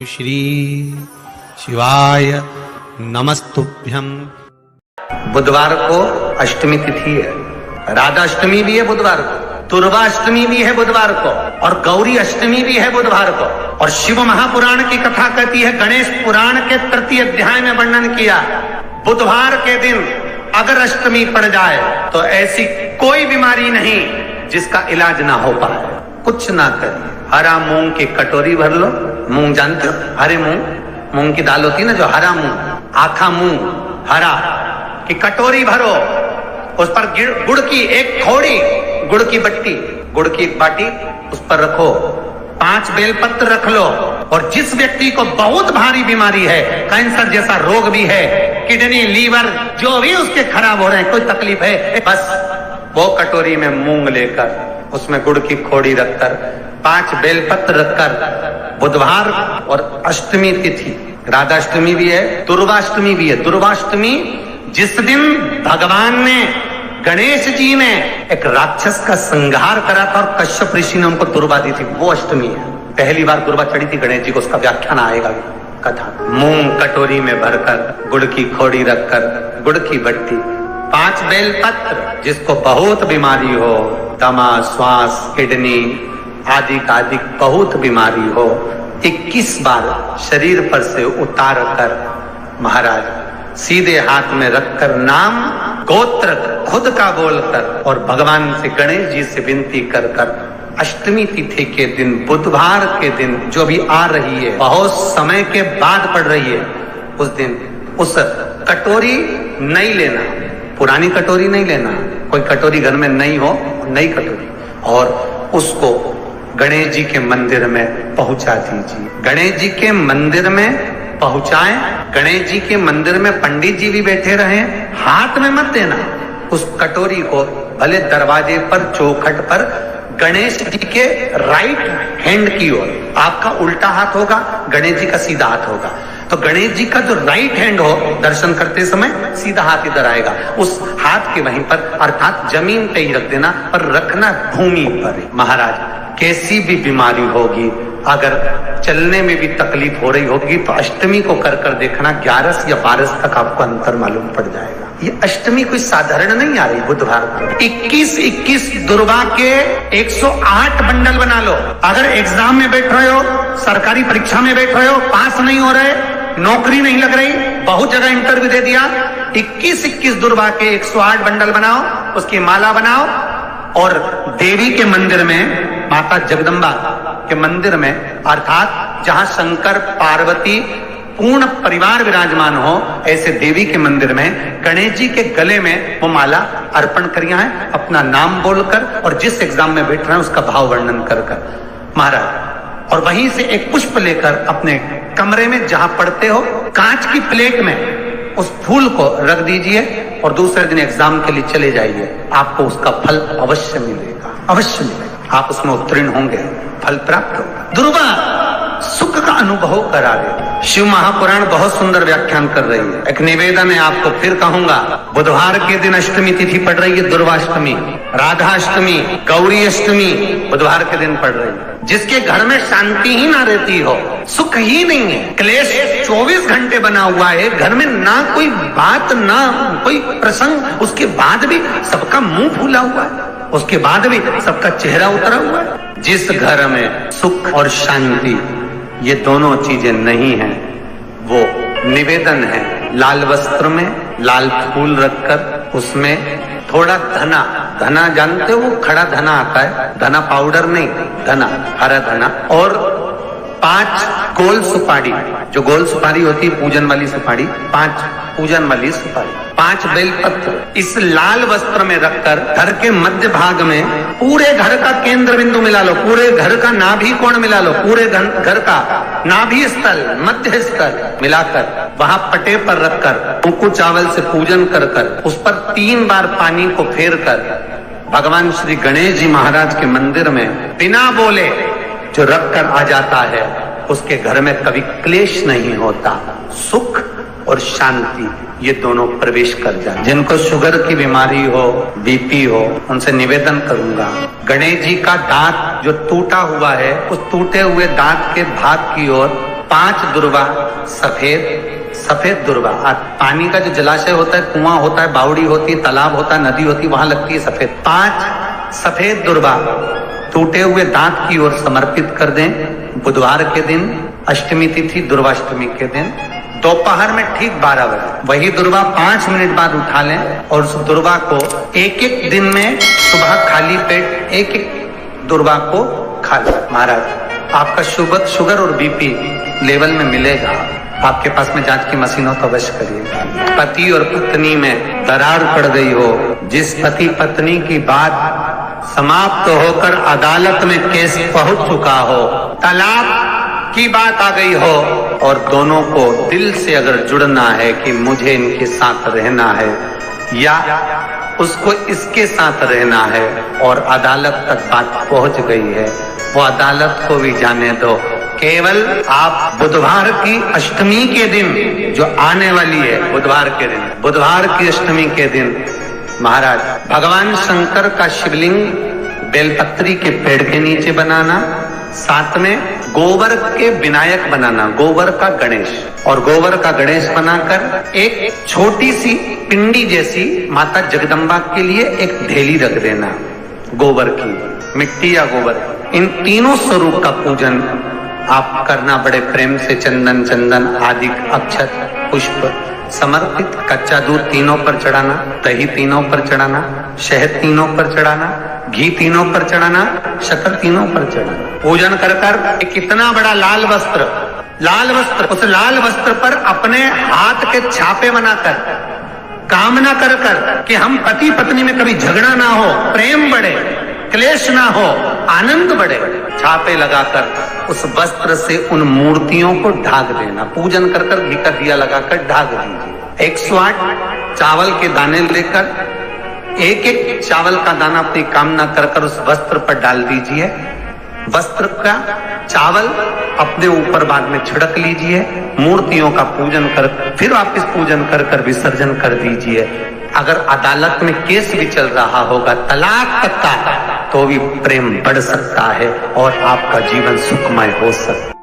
श्री शिवाय नमस्तुभ्यं। बुधवार को अष्टमी तिथि है, राधा अष्टमी भी है बुधवार को, दुर्गा अष्टमी भी है बुधवार को, और गौरी अष्टमी भी है बुधवार को। और शिव महापुराण की कथा कहती है, गणेश पुराण के तृतीय अध्याय में वर्णन किया, बुधवार के दिन अगर अष्टमी पड़ जाए तो ऐसी कोई बीमारी नहीं जिसका इलाज ना हो पाए। कुछ ना करिए, हरा मूंग की कटोरी भर लो। मूंग जानते हो, हरे मूंग की दाल होती है ना, जो हरा मूंग, आखा मूंग हरा की कटोरी भरो, उस पर गुड़ की एक खोड़ी, गुड़ की बट्टी, गुड़ की एक बाटी उस पर रखो, 5 बेलपत्र रख लो। और जिस व्यक्ति को बहुत भारी बीमारी है, कैंसर जैसा रोग भी है, किडनी लीवर जो भी उसके खराब हो रहे हैं, कोई तकलीफ है, बस वो कटोरी में मूंग लेकर उसमें गुड़ की खोड़ी रखकर 5 बेलपत्र रखकर, बुधवार और अष्टमी तिथि, राधा अष्टमी भी है, दुर्गाष्टमी भी है। दुर्गाष्टमी जिस दिन भगवान ने, गणेश जी ने एक राक्षस का संहार करा था और कश्यप ऋषि ने उनको दुर्गा दी थी, वो अष्टमी है। पहली बार दुर्गा चढ़ी थी गणेश जी को, उसका व्याख्यान आएगा कथा। मूंग कटोरी में भरकर, गुड़ की खोड़ी रखकर, गुड़ की बट्टी, 5 बेलपत्र, जिसको बहुत बीमारी हो, दमा, श्वास, किडनी आदि का आदि बहुत बीमारी हो, 21 बार शरीर पर से उतार कर महाराज सीधे हाथ में रखकर नाम गोत्र खुद का बोलकर और भगवान से, गणेश जी से विनती कर कर, अष्टमी तिथि के दिन, बुधवार के दिन जो भी आ रही है, बहुत समय के बाद पड़ रही है, उस दिन उस कटोरी नहीं लेना, पुरानी कटोरी नहीं लेना, कोई कटोरी घर में नहीं हो, नई कटोरी, और उसको गणेश जी के मंदिर में पहुंचा दीजिए। गणेश जी के मंदिर में पहुंचाएं, गणेश जी के मंदिर में पंडित जी भी बैठे रहे, हाथ में मत देना उस कटोरी को, भले दरवाजे पर, चौखट पर, गणेश जी के राइट हैंड की ओर, आपका उल्टा हाथ होगा, गणेश जी का सीधा हाथ होगा, तो गणेश जी का जो राइट हैंड हो, दर्शन करते समय सीधा हाथ इधर आएगा, उस हाथ के वहीं पर, अर्थात जमीन पे ही रख देना, पर रखना भूमि पर। महाराज कैसी भी बीमारी होगी, अगर चलने में भी तकलीफ हो रही होगी, तो अष्टमी को कर कर देखना, 11 या 12 तक आपको अंतर मालूम पड़ जाएगा। ये अष्टमी कोई साधारण नहीं आ रही बुधवार को। 21 दुर्गा के 108 बंडल बना लो। अगर एग्जाम में बैठ रहे हो, सरकारी परीक्षा में बैठ रहे हो, पास नहीं हो रहे, नौकरी नहीं लग रही, बहुत जगह इंटरव्यू दे दिया, 21 दुर्गा के 108 बंडल बनाओ, उसकी माला बनाओ, और देवी के मंदिर में, माता जगदम्बा के मंदिर में, अर्थात जहां शंकर पार्वती पूर्ण परिवार विराजमान हो, ऐसे देवी के मंदिर में गणेश जी के गले में वो माला अर्पण करिया है, अपना नाम बोलकर, और जिस एग्जाम में बैठ रहे हैं उसका भाव वर्णन कर कर महाराज, और वहीं से एक पुष्प लेकर अपने कमरे में जहां पढ़ते हो, कांच की प्लेट में उस फूल को रख दीजिए, और दूसरे दिन एग्जाम के लिए चले जाइए, आपको उसका फल अवश्य मिलेगा, अवश्य मिलेगा, आप उसमें उत्तीर्ण होंगे, फल प्राप्त होगा। दुर्गा सुख का अनुभव करा दे। शिव महापुराण बहुत सुंदर व्याख्यान कर रही है। एक निवेदन है आपको, फिर कहूंगा, बुधवार के दिन अष्टमी तिथि पड़ रही है, दुर्गाष्टमी, राधा अष्टमी, गौरी अष्टमी बुधवार के दिन पड़ रही है। जिसके घर में शांति ही ना रहती हो, सुख ही नहीं है, क्लेश 24 घंटे बना हुआ है, घर में ना कोई बात, ना कोई प्रसंग, उसके बाद भी सबका मुंह फूला हुआ है, उसके बाद भी सबका चेहरा उतरा हुआ है। जिस घर में सुख और शांति ये दोनों चीजें नहीं हैं, वो निवेदन है, लाल वस्त्र में लाल फूल रखकर, उसमें थोड़ा धना, धना जानते हो, वो खड़ा धना आता है, धना पाउडर नहीं, धना, हरा धना, और 5 गोल सुपारी, जो गोल सुपारी होती है पूजन वाली सुपारी, 5 पूजन वाली सुपारी, 5 बेलपत्र, इस लाल वस्त्र में रखकर घर के मध्य भाग में पूरे घर का केंद्र बिंदु मिला लो, पूरे घर का नाभि कोण मिला लो, पूरे घर का नाभि स्थल, मध्य स्थल मिलाकर वहां पटे पर रखकर कुंकू चावल से पूजन कर कर, उस पर 3 बार पानी को फेर कर भगवान श्री गणेश जी महाराज के मंदिर में बिना बोले जो रख कर आ जाता है, उसके घर में कभी क्लेश नहीं होता, सुख और शांति ये दोनों प्रवेश कर जाए। जिनको शुगर की बीमारी हो, बीपी हो, उनसे निवेदन करूंगा, गणेश जी का दांत जो टूटा हुआ है, उस टूटे हुए दांत के भाग की ओर 5 दुर्वा सफेद दुर्वा। पानी का जो जलाशय होता है, कुआं होता है, बावड़ी होती है, तालाब होता है, नदी होती है, वहां लगती है सफेद। 5 सफेद दुर्वा टूटे हुए दांत की ओर समर्पित कर दें। बुधवार के दिन अष्टमी तिथि दुर्वाष्टमी के दिन दोपहर में ठीक 12 बजे वही दुर्वा 5 मिनट बाद उठा लें और उस दुर्वा को एक दिन में सुबह खाली पेट एक दुर्वा को खा लें। महाराज आपका शुगर और बीपी लेवल में मिलेगा। आपके पास में जांच की मशीन हो तो अवश्य करिए। पति और पत्नी में दरार पड़ गई हो, जिस पति पत्नी की बात समाप्त होकर अदालत में केस पहुंच चुका हो, तलाक की बात आ गई हो और दोनों को दिल से अगर जुड़ना है कि मुझे इनके साथ रहना है या उसको इसके साथ रहना है और अदालत तक बात पहुंच गई है, वो अदालत को भी जाने दो। केवल आप बुधवार की अष्टमी के दिन जो आने वाली है, बुधवार के दिन, बुधवार की अष्टमी के दिन महाराज भगवान शंकर का शिवलिंग बेलपत्री के पेड़ के नीचे बनाना, साथ में गोबर के विनायक बनाना, गोबर का गणेश, और गोबर का गणेश बनाकर एक छोटी सी पिंडी जैसी माता जगदम्बा के लिए एक ढेली रख देना, गोबर की, मिट्टी या गोबर। इन तीनों स्वरूप का पूजन आप करना बड़े प्रेम से। चंदन आदि अक्षत पुष्प समर्पित, कच्चा दूध तीनों पर चढ़ाना, दही तीनों पर चढ़ाना, शहद तीनों पर चढ़ाना, घी तीनों पर चढ़ाना, शक्कर तीनों पर चढ़ाना। पूजन कर कर कितना बड़ा लाल वस्त्र, उस लाल वस्त्र पर अपने हाथ के छापे बनाकर कामना कर कर कि हम पति पत्नी में कभी झगड़ा ना हो, प्रेम बढ़े, क्लेश ना हो, आनंद बढ़े, छापे लगाकर उस वस्त्र से उन मूर्तियों को ढाक देना। पूजन कर कर घी का दिया लगाकर ढाक दीजिए। 108 चावल के दाने लेकर एक चावल का दाना अपनी कामना कर कर उस वस्त्र पर डाल दीजिए। वस्त्र का चावल अपने ऊपर बाद में छिड़क लीजिए। मूर्तियों का पूजन कर फिर वापिस पूजन कर कर विसर्जन कर दीजिए। अगर अदालत में केस भी चल रहा होगा तलाक तक का, तो भी प्रेम बढ़ सकता है और आपका जीवन सुखमय हो सकता है।